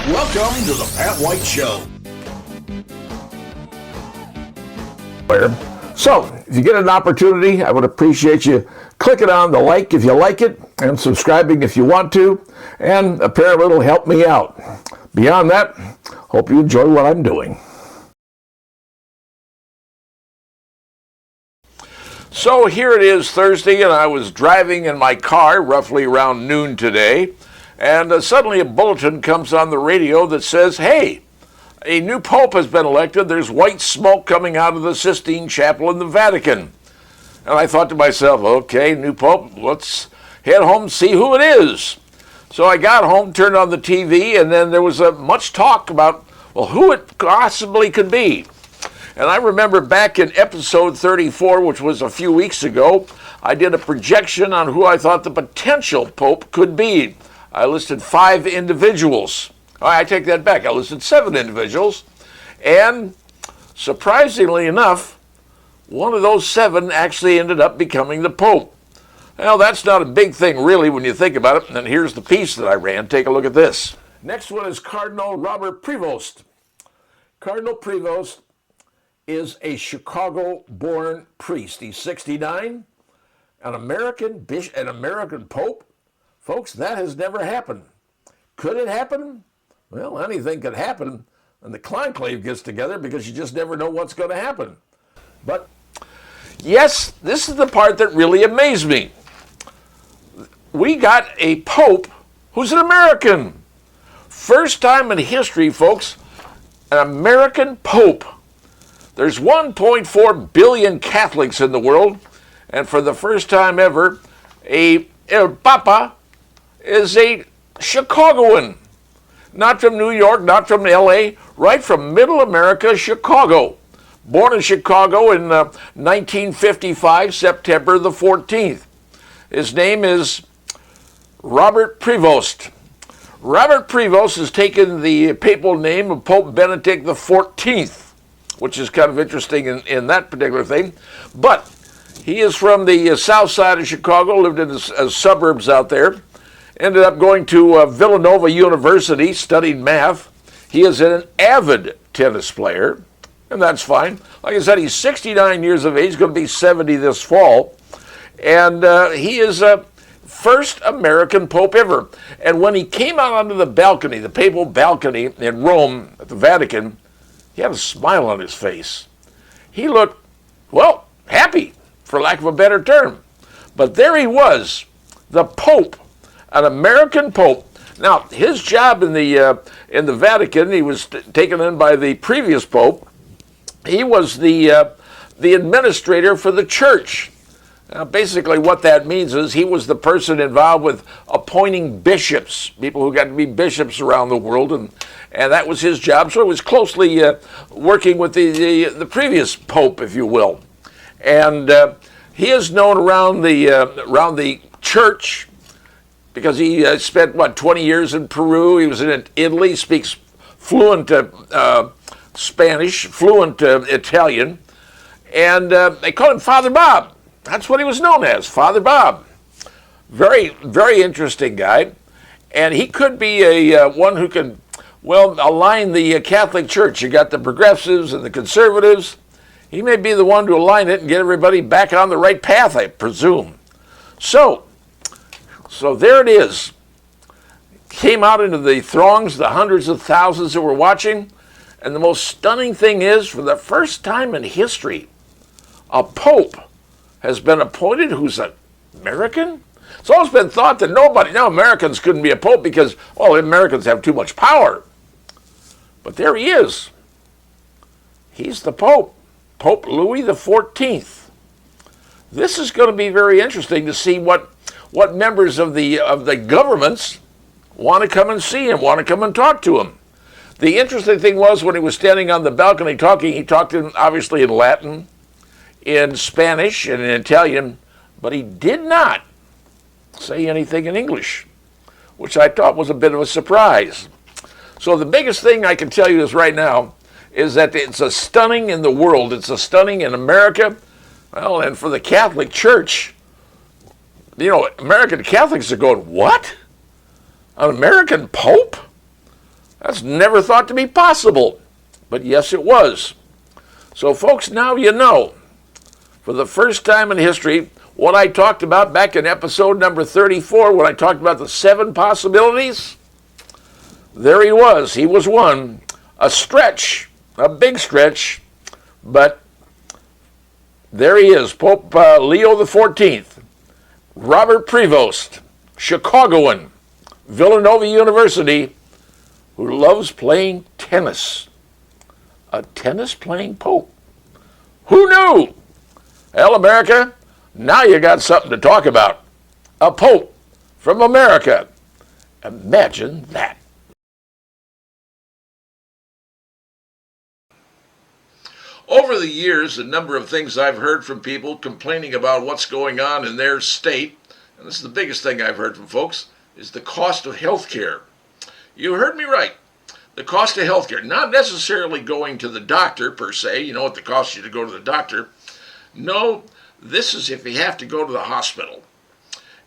Welcome to the Pat White Show. So, if you get an opportunity, I would appreciate you clicking on the like if you like it, and subscribing if you want to, and apparently it'll help me out. Beyond that, hope you enjoy what I'm doing. So here it is Thursday, and I was driving in my car roughly around noon today, and suddenly a bulletin comes on the radio that says, hey, a new pope has been elected. There's white smoke coming out of the Sistine Chapel in the Vatican. And I thought to myself, okay, new pope, let's head home and see who it is. So I got home, turned on the TV, and then there was much talk about, well, who it possibly could be. And I remember back in episode 34, which was a few weeks ago, I did a projection on who I thought the potential pope could be. I listed 5 individuals. I take that back. I listed 7 individuals. And surprisingly enough, one of those 7 actually ended up becoming the pope. Well, that's not a big thing, really, when you think about it. And here's the piece that I ran. Take a look at this. Next one is Cardinal Robert Prevost. Cardinal Prevost is a Chicago-born priest. He's 69, an American bishop, an American pope. Folks, that has never happened. Could it happen? Well, anything could happen when the conclave gets together, because you just never know what's going to happen. But yes, this is the part that really amazed me. We got a pope who's an American. First time in history, folks, an American pope. There's 1.4 billion Catholics in the world, and for the first time ever, a Papa is a Chicagoan. Not from New York, not from LA, right from Middle America, Chicago. Born in Chicago in 1955, September the 14th. His name is Robert Prevost. Robert Prevost has taken the papal name of Pope Benedict the 14th, which is kind of interesting in that particular thing. But he is from the south side of Chicago, lived in the suburbs out there. Ended up going to Villanova University, studied math. He is an avid tennis player, and that's fine. Like I said, he's 69 years of age, going to be 70 this fall. And he is a first American pope ever. And when he came out onto the balcony, the papal balcony in Rome at the Vatican, he had a smile on his face. He looked, well, happy, for lack of a better term. But there he was, the Pope, an American pope. Now, his job in the Vatican, he was taken in by the previous pope. He was the administrator for the church. Now, basically what that means is he was the person involved with appointing bishops, people who got to be bishops around the world, and that was his job. So he was closely working with the previous pope, if you will. And he is known around the church because he spent, 20 years in Peru. He was in Italy, speaks fluent Spanish, fluent Italian, and they called him Father Bob. That's what he was known as, Father Bob. Very, very interesting guy. And he could be a one who can, align the Catholic Church. You got the progressives and the conservatives. He may be the one to align it and get everybody back on the right path, I presume. So there it is. Came out into the throngs, the hundreds of thousands that were watching. And the most stunning thing is, for the first time in history, a pope has been appointed who's an American? It's always been thought that Americans couldn't be a pope because, Americans have too much power. But there he is. He's the Pope, Pope Louis the 14th. This is going to be very interesting to see what members of the governments want to come and see him, want to come and talk to him. The interesting thing was when he was standing on the balcony talking, he talked in, obviously in Latin, in Spanish, and in Italian, but he did not say anything in English, which I thought was a bit of a surprise. So the biggest thing I can tell you is right now is that it's a stunning in the world. It's a stunning in America. Well, and for the Catholic Church, American Catholics are going, what? An American Pope? That's never thought to be possible. But yes, it was. So folks, now you know, for the first time in history, what I talked about back in episode number 34, when I talked about the 7 possibilities, there he was. He was one. A stretch, a big stretch, but there he is, Pope Leo XIV, Robert Prevost, Chicagoan, Villanova University, who loves playing tennis. A tennis-playing Pope. Who knew? Well, America, now you got something to talk about. A Pope from America. Imagine that. Over the years, a number of things I've heard from people complaining about what's going on in their state, and this is the biggest thing I've heard from folks, is the cost of health care. You heard me right. The cost of health care, not necessarily going to the doctor per se, you know what it costs you to go to the doctor. No, this is if you have to go to the hospital.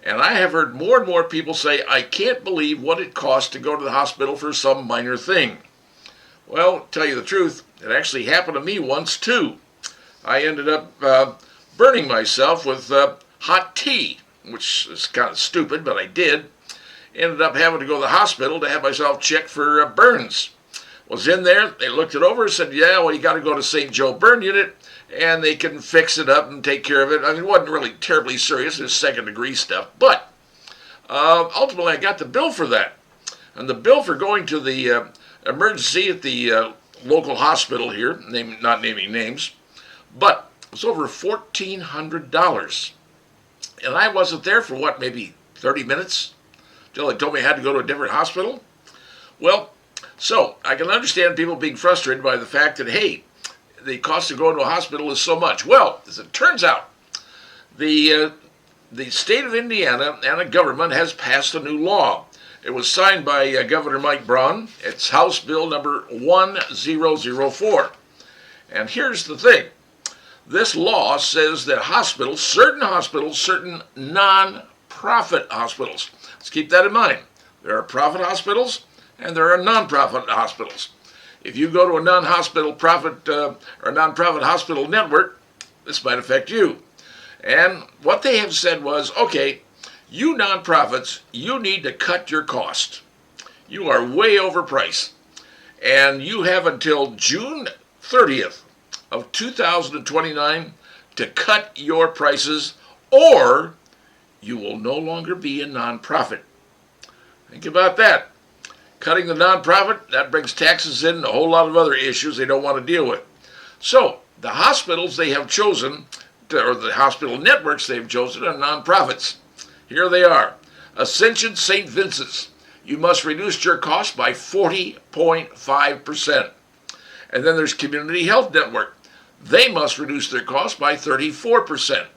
And I have heard more and more people say, I can't believe what it costs to go to the hospital for some minor thing. Well, to tell you the truth, it actually happened to me once too. I ended up burning myself with hot tea, which is kind of stupid, but I did. Ended up having to go to the hospital to have myself checked for burns. Was in there, they looked it over and said, yeah, well, you got to go to St. Joe Burn Unit, and they can fix it up and take care of it. I mean, it wasn't really terribly serious, it was second-degree stuff, but ultimately I got the bill for that. And the bill for going to the emergency at the local hospital here, not naming names, but it was over $1,400. And I wasn't there for what, maybe 30 minutes? Until they told me I had to go to a different hospital? Well, so I can understand people being frustrated by the fact that, hey, the cost of going to a hospital is so much. Well, as it turns out, the state of Indiana and the government has passed a new law. It was signed by Governor Mike Braun. It's House Bill number 1004. And here's the thing. This law says that certain non-profit hospitals, let's keep that in mind. There are profit hospitals and there are non-profit hospitals. If you go to a non-profit hospital network, this might affect you. And what they have said was, okay, you nonprofits, you need to cut your cost. You are way overpriced. And you have until June 30th of 2029 to cut your prices, or you will no longer be a nonprofit. Think about that. Cutting the nonprofit, that brings taxes in and a whole lot of other issues they don't want to deal with. So the hospitals they have chosen, or the hospital networks they've chosen, are nonprofits. Here they are. Ascension St. Vincent's. You must reduce your cost by 40.5%. And then there's Community Health Network. They must reduce their cost by 34%.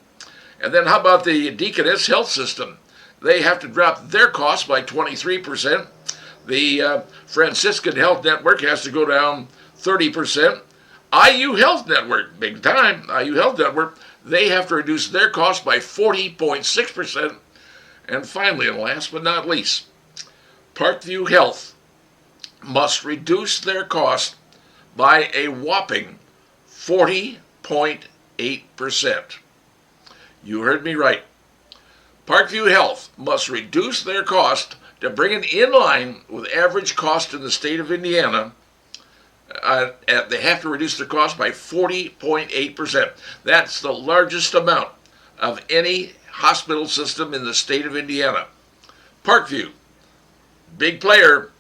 And then how about the Deaconess Health System? They have to drop their cost by 23%. The Franciscan Health Network has to go down 30%. IU Health Network, big time, IU Health Network, they have to reduce their cost by 40.6%. And finally, and last but not least, Parkview Health must reduce their cost by a whopping 40.8%. You heard me right. Parkview Health must reduce their cost to bring it in line with average cost in the state of Indiana. They have to reduce their cost by 40.8%. That's the largest amount of any hospital system in the state of Indiana. Parkview, big player,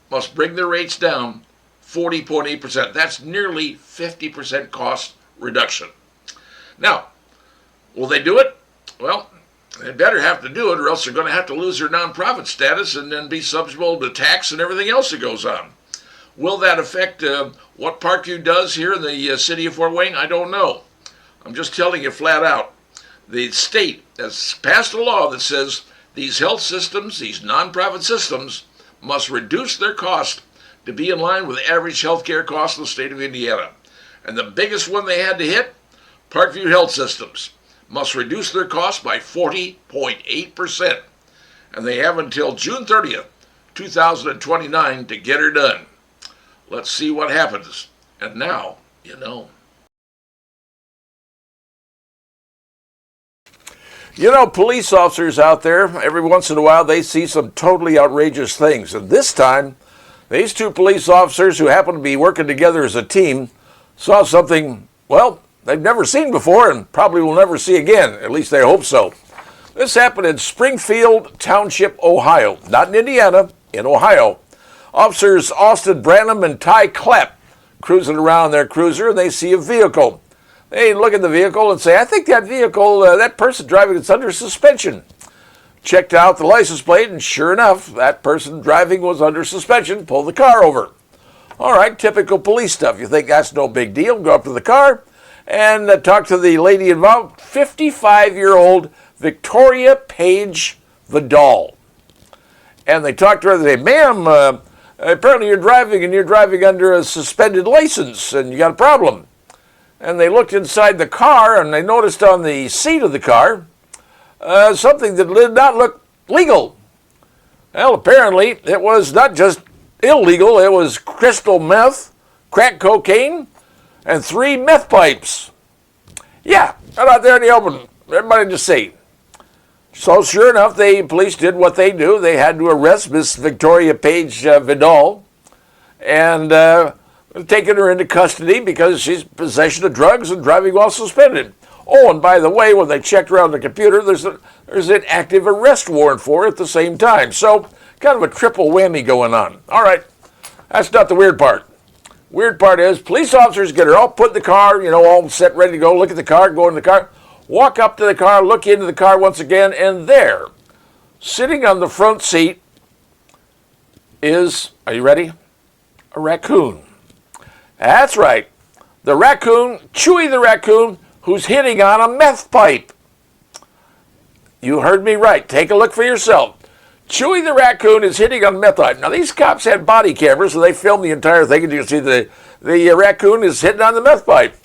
must bring their rates down 40.8%. That's nearly 50% cost reduction. Now, will they do it? Well, they better have to do it, or else they're going to have to lose their nonprofit status and then be subject to tax and everything else that goes on. Will that affect what Parkview does here in the city of Fort Wayne? I don't know. I'm just telling you flat out. The state has passed a law that says these health systems, these nonprofit systems, must reduce their cost to be in line with average health care costs in the state of Indiana. And the biggest one they had to hit, Parkview Health Systems, must reduce their costs by 40.8%. And they have until June 30th, 2029 to get her done. Let's see what happens. And now, you know. You know, police officers out there, every once in a while, they see some totally outrageous things. And this time, these two police officers who happen to be working together as a team saw something, well, they've never seen before and probably will never see again. At least they hope so. This happened in Springfield Township, Ohio. Not in Indiana, in Ohio. Officers Austin Branham and Ty Clapp cruising around their cruiser, and they see a vehicle. They look at the vehicle and say, I think that vehicle, that person driving it's under suspension. Checked out the license plate, and sure enough, that person driving was under suspension. Pulled the car over. All right, typical police stuff. You think that's no big deal. Go up to the car and talk to the lady involved, 55-year-old Victoria Page Vidal. And they talked to her, they say, ma'am, apparently you're driving under a suspended license, and you got a problem. And they looked inside the car, and they noticed on the seat of the car something that did not look legal. Well, apparently it was not just illegal, it was crystal meth, crack cocaine, and 3 meth pipes. Yeah, right out there in the open. Everybody just see. So sure enough, the police did what they do. They had to arrest Miss Victoria Page Vidal and taken her into custody because she's in possession of drugs and driving while suspended. Oh, and by the way, when they checked around the computer, there's an active arrest warrant for her at the same time. So kind of a triple whammy going on. All right, that's not the weird part. Weird part is police officers get her all put in the car, you know, all set, ready to go, look at the car, go in the car, walk up to the car, look into the car once again, and there, sitting on the front seat is, are you ready? A raccoon. That's right. The raccoon, Chewy the raccoon, who's hitting on a meth pipe. You heard me right. Take a look for yourself. Chewy the raccoon is hitting on a meth pipe. Now, these cops had body cameras, so they filmed the entire thing, and you can see the raccoon is hitting on the meth pipe.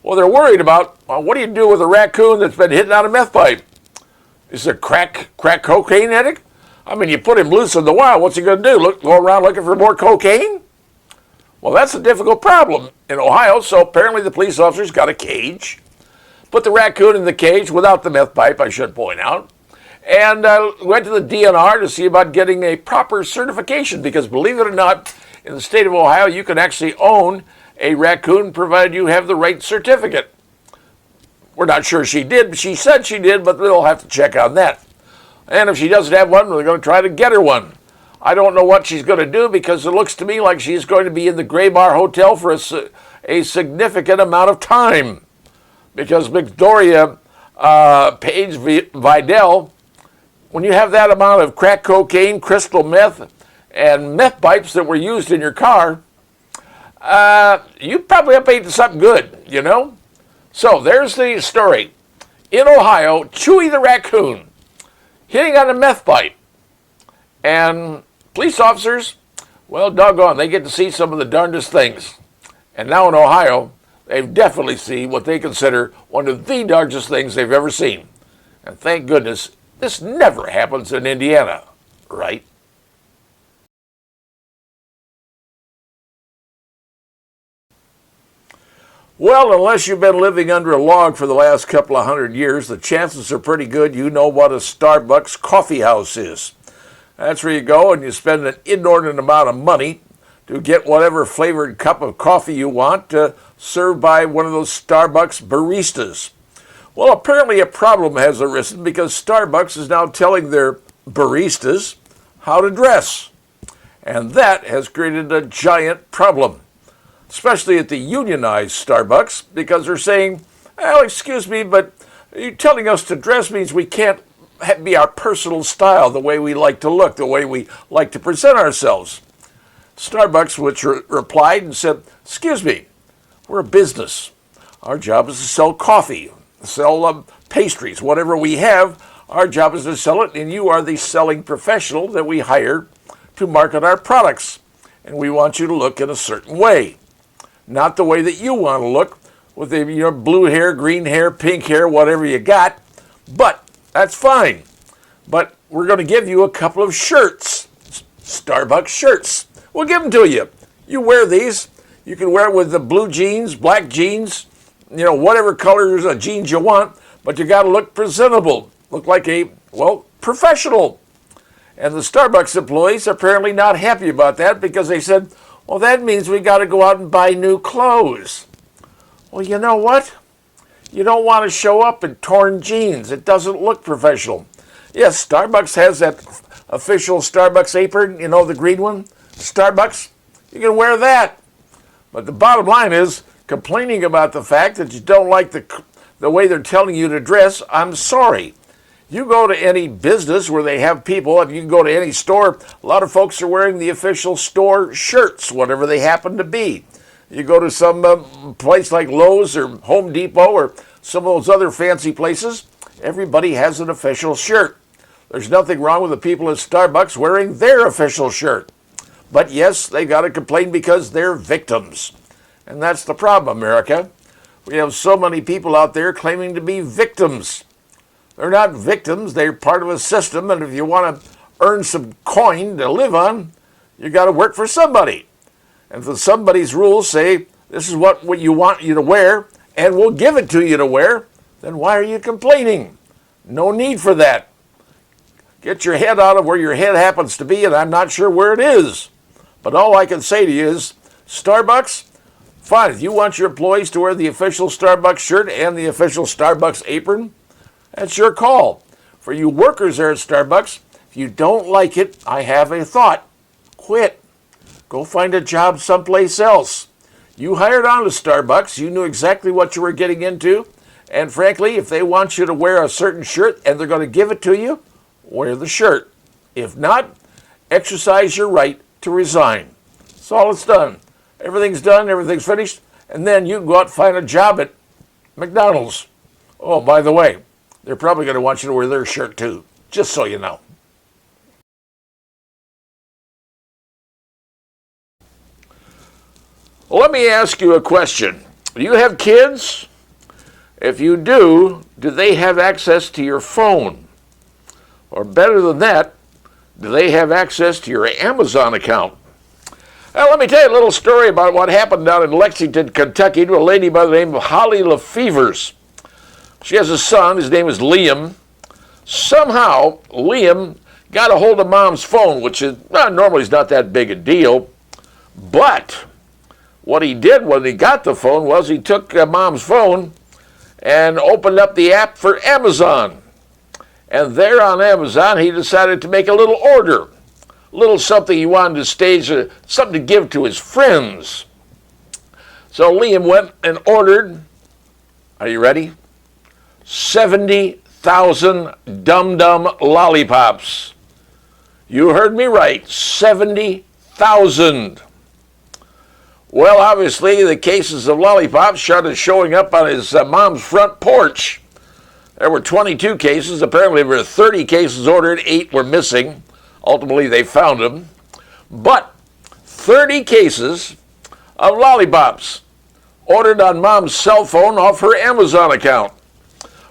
Well, they're worried about, well, what do you do with a raccoon that's been hitting on a meth pipe? Is it crack cocaine addict? I mean, you put him loose in the wild, what's he going to do? Go around looking for more cocaine? Well, that's a difficult problem in Ohio, so apparently the police officers got a cage, put the raccoon in the cage without the meth pipe, I should point out, and went to the DNR to see about getting a proper certification, because believe it or not, in the state of Ohio, you can actually own a raccoon provided you have the right certificate. We're not sure she did, but she said she did, but we'll have to check on that. And if she doesn't have one, we're going to try to get her one. I don't know what she's going to do, because it looks to me like she's going to be in the Gray Bar Hotel for a significant amount of time. Because Victoria Page Vidal, when you have that amount of crack cocaine, crystal meth, and meth pipes that were used in your car, you probably up to something good, you know? So there's the story. In Ohio, Chewy the raccoon hitting on a meth pipe. And police officers, well, doggone, they get to see some of the darndest things. And now in Ohio, they definitely see what they consider one of the darndest things they've ever seen. And thank goodness, this never happens in Indiana, right? Well, unless you've been living under a log for the last couple of 100 years, the chances are pretty good you know what a Starbucks coffee house is. That's where you go and you spend an inordinate amount of money to get whatever flavored cup of coffee you want served by one of those Starbucks baristas. Well, apparently a problem has arisen because Starbucks is now telling their baristas how to dress. And that has created a giant problem, especially at the unionized Starbucks, because they're saying, well, excuse me, but you're telling us to dress means we can't be our personal style, the way we like to look, the way we like to present ourselves. Starbucks, which replied and said, excuse me, we're a business. Our job is to sell coffee, sell pastries, whatever we have. Our job is to sell it, and you are the selling professional that we hire to market our products. And we want you to look in a certain way. Not the way that you want to look. with the blue hair, green hair, pink hair, whatever you got. But that's fine. But we're going to give you a couple of shirts, Starbucks shirts. We'll give them to you. You wear these. You can wear it with the blue jeans, black jeans, whatever colors of jeans you want, but you got to look presentable, look like professional. And the Starbucks employees are apparently not happy about that because they said, well, that means we got to go out and buy new clothes. Well, you know what? You don't want to show up in torn jeans. It doesn't look professional. Yes, Starbucks has that official Starbucks apron, the green one. Starbucks, you can wear that. But the bottom line is, complaining about the fact that you don't like the way they're telling you to dress, I'm sorry. You go to any business where they have people, if you can go to any store, a lot of folks are wearing the official store shirts, whatever they happen to be. You go to some place like Lowe's or Home Depot or some of those other fancy places, everybody has an official shirt. There's nothing wrong with the people at Starbucks wearing their official shirt. But yes, they got to complain because they're victims. And that's the problem, America. We have so many people out there claiming to be victims. They're not victims, they're part of a system, and if you want to earn some coin to live on, you got to work for somebody. And if somebody's rules say, this is what you want you to wear, and we'll give it to you to wear, then why are you complaining? No need for that. Get your head out of where your head happens to be, and I'm not sure where it is. But all I can say to you is, Starbucks, fine, if you want your employees to wear the official Starbucks shirt and the official Starbucks apron, that's your call. For you workers there at Starbucks, if you don't like it, I have a thought. Quit. Go find a job someplace else. You hired on to Starbucks, you knew exactly what you were getting into, and frankly, if they want you to wear a certain shirt and they're going to give it to you, wear the shirt. If not, exercise your right to resign. That's all it's done. Everything's done, everything's finished, and then you can go out and find a job at McDonald's. Oh, by the way, they're probably going to want you to wear their shirt too, just so you know. Well, let me ask you a question. Do you have kids? If you do they have access to your phone? Or better than that, do they have access to your Amazon account? Now, let me tell you a little story about what happened down in Lexington, Kentucky to a lady by the name of Holly LaFevers. She has a son. His name is Liam. Somehow, Liam got a hold of Mom's phone, which is normally is not that big a deal. But what he did when he got the phone was he took Mom's phone and opened up the app for Amazon. And there on Amazon, he decided to make a little order, a little something he wanted to stage, something to give to his friends. So Liam went and ordered, are you ready? 70,000 Dum-Dum lollipops. You heard me right, 70,000. Well, obviously, the cases of lollipops started showing up on his mom's front porch. There were 22 cases. Apparently, there were 30 cases ordered. 8 were missing. Ultimately, they found them. But 30 cases of lollipops ordered on Mom's cell phone off her Amazon account.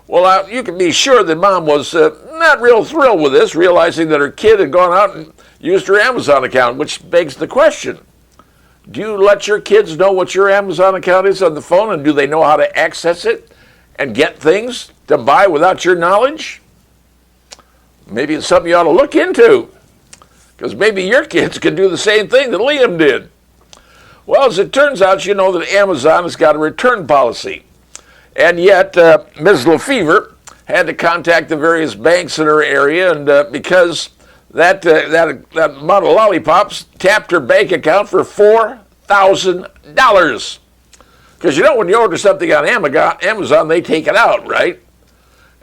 Well, you can be sure that Mom was not real thrilled with this, realizing that her kid had gone out and used her Amazon account, which begs the question. Do you let your kids know what your Amazon account is on the phone, and do they know how to access it and get things to buy without your knowledge? Maybe it's something you ought to look into, because maybe your kids can do the same thing that Liam did. Well, as it turns out, you know that Amazon has got a return policy. And yet, Ms. LaFever had to contact the various banks in her area, and because that amount of lollipops tapped her bank account for $4,000. Because when you order something on Amazon, they take it out, right?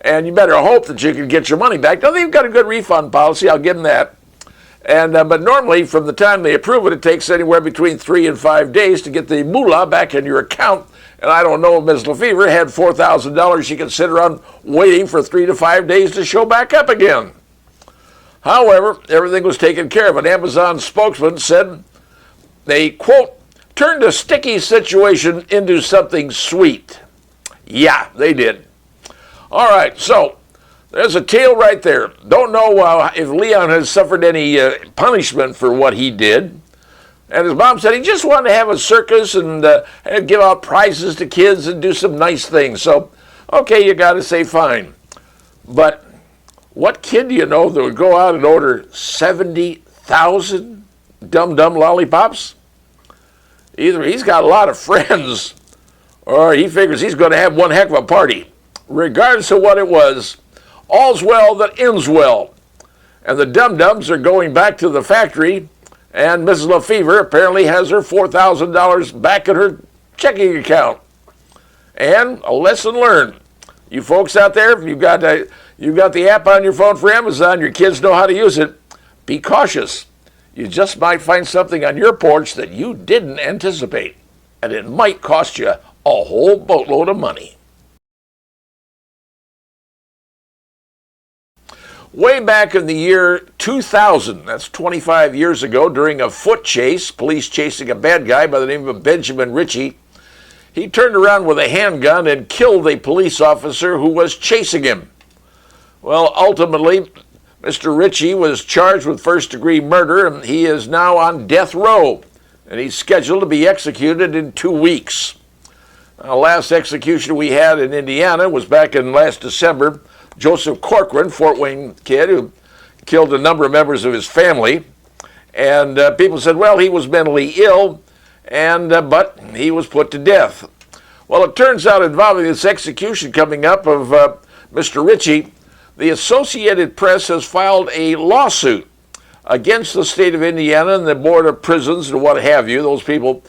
And you better hope that you can get your money back. Now, they've got a good refund policy, I'll give them that. And but normally, from the time they approve it, it takes anywhere between 3 and 5 days to get the moolah back in your account. And I don't know if Ms. LaFever had $4,000 she could sit around waiting for 3 to 5 days to show back up again. However, everything was taken care of. An Amazon spokesman said they, quote, turned a sticky situation into something sweet. Yeah, they did. All right, so there's a tale right there. Don't know if Leon has suffered any punishment for what he did. And his mom said he just wanted to have a circus and give out prizes to kids and do some nice things. So, okay, you got to say fine. But what kid do you know that would go out and order 70,000 dum-dum lollipops? Either he's got a lot of friends or he figures he's going to have one heck of a party. Regardless of what it was, all's well that ends well. And the dum-dums are going back to the factory, and Mrs. LaFever apparently has her $4,000 back in her checking account. And a lesson learned. You folks out there, if you've got the app on your phone for Amazon, your kids know how to use it, be cautious. You just might find something on your porch that you didn't anticipate, and it might cost you a whole boatload of money. Way back in the year 2000, that's 25 years ago, during a foot chase, police chasing a bad guy by the name of Benjamin Ritchie, he turned around with a handgun and killed a police officer who was chasing him. Well, ultimately, Mr. Ritchie was charged with first-degree murder, and he is now on death row, and he's scheduled to be executed in 2 weeks. The last execution we had in Indiana was back in last December. Joseph Corcoran, Fort Wayne kid, who killed a number of members of his family. And people said, well, he was mentally ill, but he was put to death. Well, it turns out involving this execution coming up of Mr. Ritchie, the Associated Press has filed a lawsuit against the state of Indiana and the Board of Prisons and what have you, those people,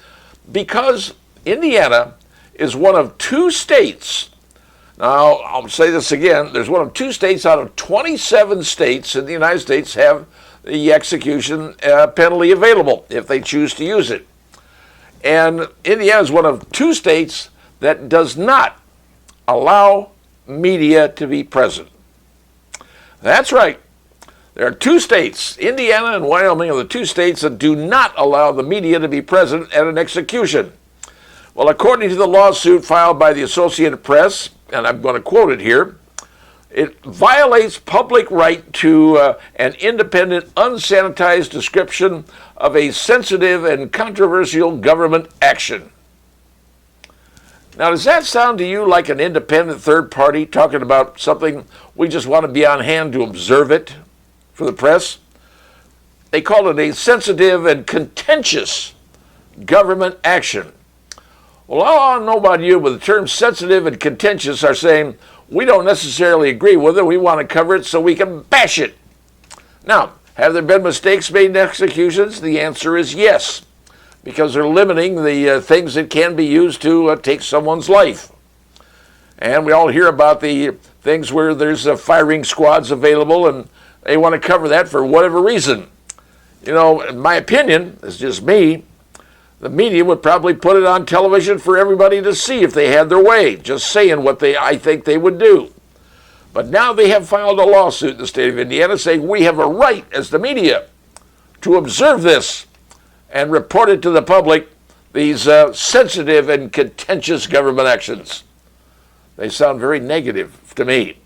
because Indiana is one of 2 states. Now, I'll say this again. There's one of 2 states out of 27 states in the United States have the execution penalty available if they choose to use it. And Indiana is one of 2 states that does not allow media to be present. That's right. There are 2 states, Indiana and Wyoming, are the 2 states that do not allow the media to be present at an execution. Well, according to the lawsuit filed by the Associated Press, and I'm going to quote it here, it violates public right to an independent, unsanitized description of a sensitive and controversial government action. Now, does that sound to you like an independent third party talking about something we just want to be on hand to observe it for the press? They call it a sensitive and contentious government action. Well, I don't know about you, but the terms sensitive and contentious are saying we don't necessarily agree with it. We want to cover it so we can bash it. Now, have there been mistakes made in executions? The answer is yes, because they're limiting the things that can be used to take someone's life. And we all hear about the things where there's firing squads available, and they want to cover that for whatever reason. You know, in my opinion, it's just me, the media would probably put it on television for everybody to see if they had their way, just saying what I think they would do. But now they have filed a lawsuit in the state of Indiana saying we have a right as the media to observe this and report it to the public, these sensitive and contentious government actions. They sound very negative to me.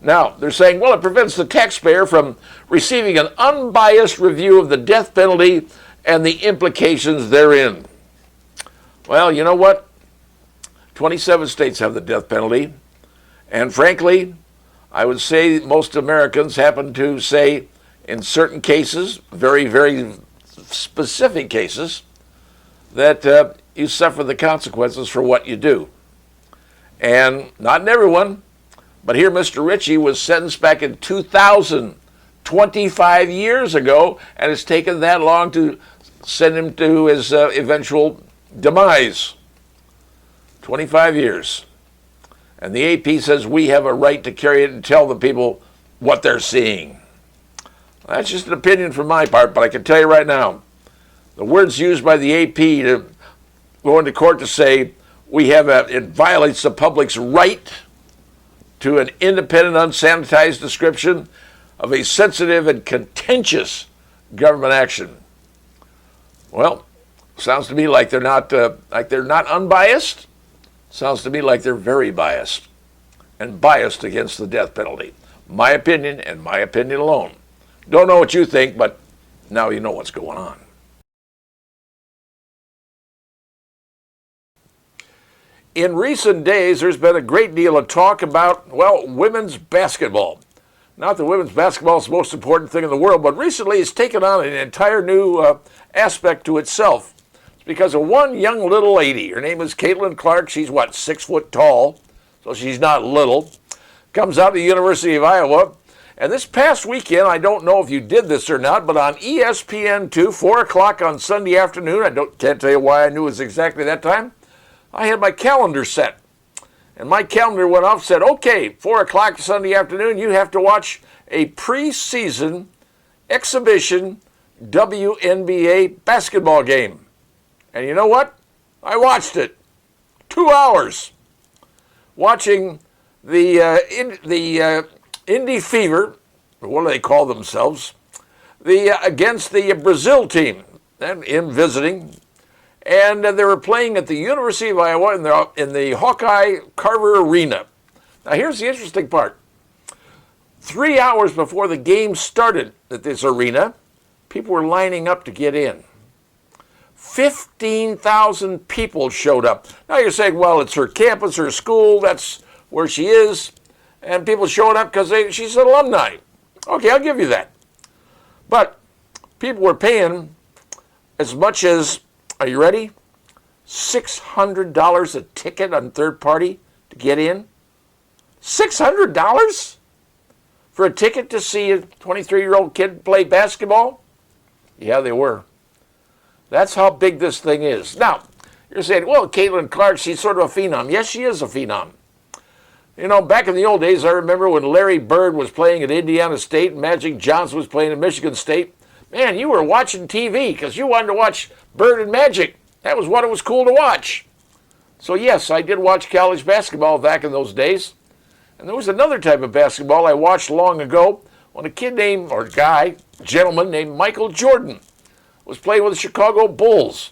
Now, they're saying, well, it prevents the taxpayer from receiving an unbiased review of the death penalty and the implications therein. Well, you know what? 27 states have the death penalty. And frankly, I would say most Americans happen to say in certain cases, very, very specific cases, that you suffer the consequences for what you do. And not in everyone, but here Mr. Ritchie was sentenced back in 2000, 25 years ago, and it's taken that long to send him to his eventual demise. 25 years. And the AP says we have a right to carry it and tell the people what they're seeing. That's just an opinion from my part, but I can tell you right now, the words used by the AP to go into court to say it violates the public's right to an independent, unsanitized description of a sensitive and contentious government action. Well, Sounds to me like they're not unbiased. Sounds to me like they're very biased, and biased against the death penalty. My opinion and my opinion alone. Don't know what you think, but now you know what's going on. In recent days, there's been a great deal of talk about, well, women's basketball. Not that women's basketball is the most important thing in the world, but recently it's taken on an entire new aspect to itself. It's because of one young little lady. Her name is Caitlin Clark. She's, 6 foot tall, so she's not little. Comes out of the University of Iowa. And this past weekend, I don't know if you did this or not, but on ESPN2, 4 o'clock on Sunday afternoon, can't tell you why I knew it was exactly that time, I had my calendar set. And my calendar went off, said, okay, 4 o'clock Sunday afternoon, you have to watch a preseason exhibition WNBA basketball game. And you know what? I watched it. 2 hours. Watching the Indy Fever, what do they call themselves, against the Brazil team, and in visiting. And they were playing at the University of Iowa in the Hawkeye Carver Arena. Now here's the interesting part. 3 hours before the game started at this arena, people were lining up to get in. 15,000 people showed up. Now you're saying, well, it's her campus, her school, that's where she is, and people showed up because she's an alumni. Okay, I'll give you that. But people were paying as much as, are you ready? $600 a ticket on third party to get in. $600 for a ticket to see a 23-year-old kid play basketball? Yeah, they were. That's how big this thing is. Now, you're saying, well, Caitlin Clark, she's sort of a phenom. Yes, she is a phenom. You know, back in the old days, I remember when Larry Bird was playing at Indiana State and Magic Johnson was playing at Michigan State. Man, you were watching TV because you wanted to watch Bird and Magic. That was what it was cool to watch. So yes, I did watch college basketball back in those days. And there was another type of basketball I watched long ago when a gentleman named Michael Jordan was playing with the Chicago Bulls.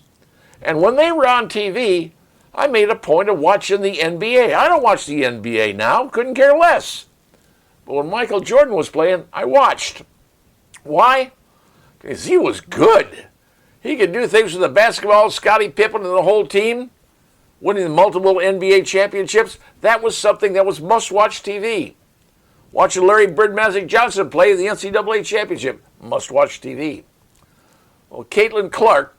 And when they were on TV, I made a point of watching the NBA. I don't watch the NBA now, couldn't care less. But when Michael Jordan was playing, I watched. Why? Because he was good. He could do things with the basketball, Scottie Pippen and the whole team, winning multiple NBA championships. That was something that was must-watch TV. Watching Larry Bird Magic Johnson play the NCAA championship, must-watch TV. Well, Caitlin Clark,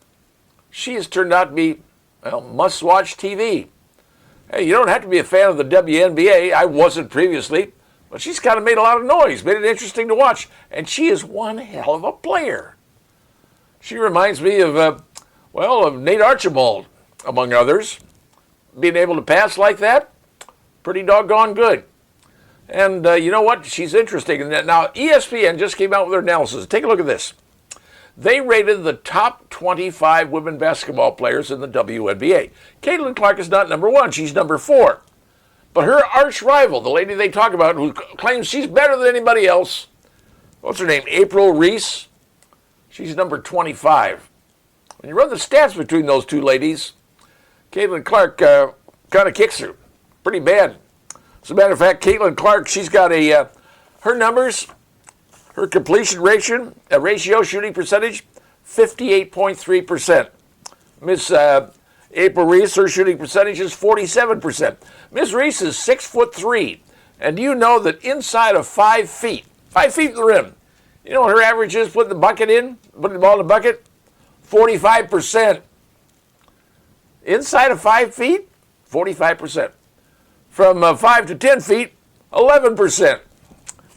she has turned out to be, must-watch TV. Hey, you don't have to be a fan of the WNBA. I wasn't previously, but she's kind of made a lot of noise, made it interesting to watch, and she is one hell of a player. She reminds me of Nate Archibald, among others. Being able to pass like that, pretty doggone good. And you know what? She's interesting. Now, ESPN just came out with their analysis. Take a look at this. They rated the top 25 women basketball players in the WNBA. Caitlin Clark is not number 1. She's number 4. But her arch rival, the lady they talk about, who claims she's better than anybody else, what's her name? April Reese. She's number 25. When you run the stats between those two ladies, Caitlin Clark kind of kicks her pretty bad. As a matter of fact, Caitlin Clark, she's got her numbers, her completion ratio, shooting percentage, 58.3%. Miss April Reese, her shooting percentage is 47%. Miss Reese is 6'3", and do you know that inside of 5 feet, 5 feet in the rim, you know what her average is putting the ball in the bucket? 45%. Inside of 5 feet, 45%. From 5 to 10 feet, 11%.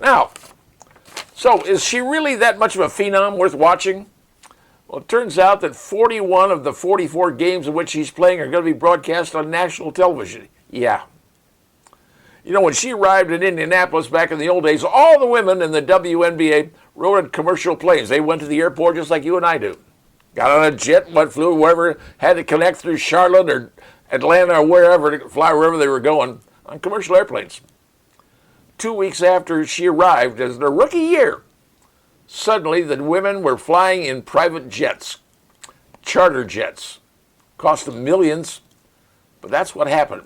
Now, so is she really that much of a phenom worth watching? Well, it turns out that 41 of the 44 games in which she's playing are going to be broadcast on national television. Yeah. You know, when she arrived in Indianapolis back in the old days, all the women in the WNBA rode in commercial planes. They went to the airport just like you and I do. Got on a jet, flew wherever, had to connect through Charlotte or Atlanta or wherever, to fly wherever they were going on commercial airplanes. 2 weeks after she arrived, as their rookie year, suddenly the women were flying in private jets, charter jets. Cost them millions, but that's what happened.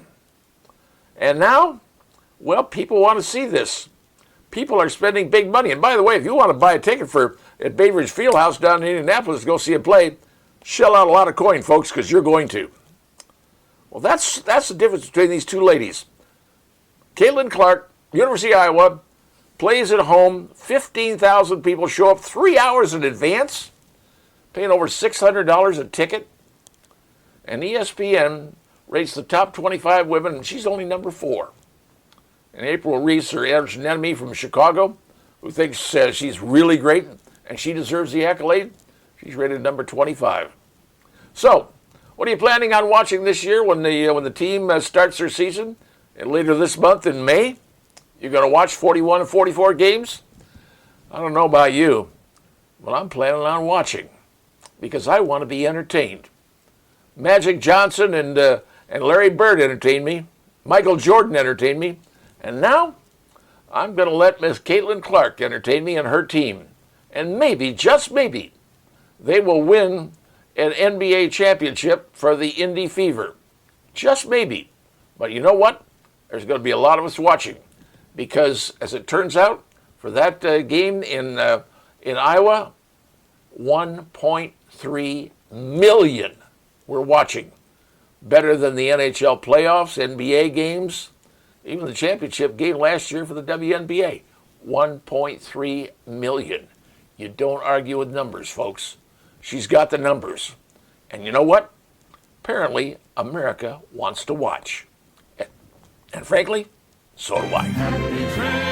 And now, well, people want to see this. People are spending big money. And by the way, if you want to buy a ticket at Bainbridge Fieldhouse down in Indianapolis to go see a play, shell out a lot of coin, folks, because you're going to. Well, that's the difference between these two ladies. Caitlin Clark, University of Iowa, plays at home. 15,000 people show up 3 hours in advance, paying over $600 a ticket. And ESPN rates the top 25 women, and she's only number 4. And April Reese, her arch enemy from Chicago, who thinks she's really great and she deserves the accolade, she's rated number 25. So, what are you planning on watching this year when the team starts their season? And later this month in May, you're going to watch 41 and 44 games? I don't know about you, but I'm planning on watching because I want to be entertained. Magic Johnson and Larry Bird entertained me. Michael Jordan entertained me. And now I'm going to let Miss Caitlin Clark entertain me and her team. And maybe, just maybe, they will win an NBA championship for the Indy Fever. Just maybe. But you know what? There's going to be a lot of us watching. Because, as it turns out, for that game in Iowa, 1.3 million were watching. Better than the NHL playoffs, NBA games, even the championship game last year for the WNBA. 1.3 million. You don't argue with numbers, folks. She's got the numbers. And you know what? Apparently, America wants to watch. And frankly, so do I.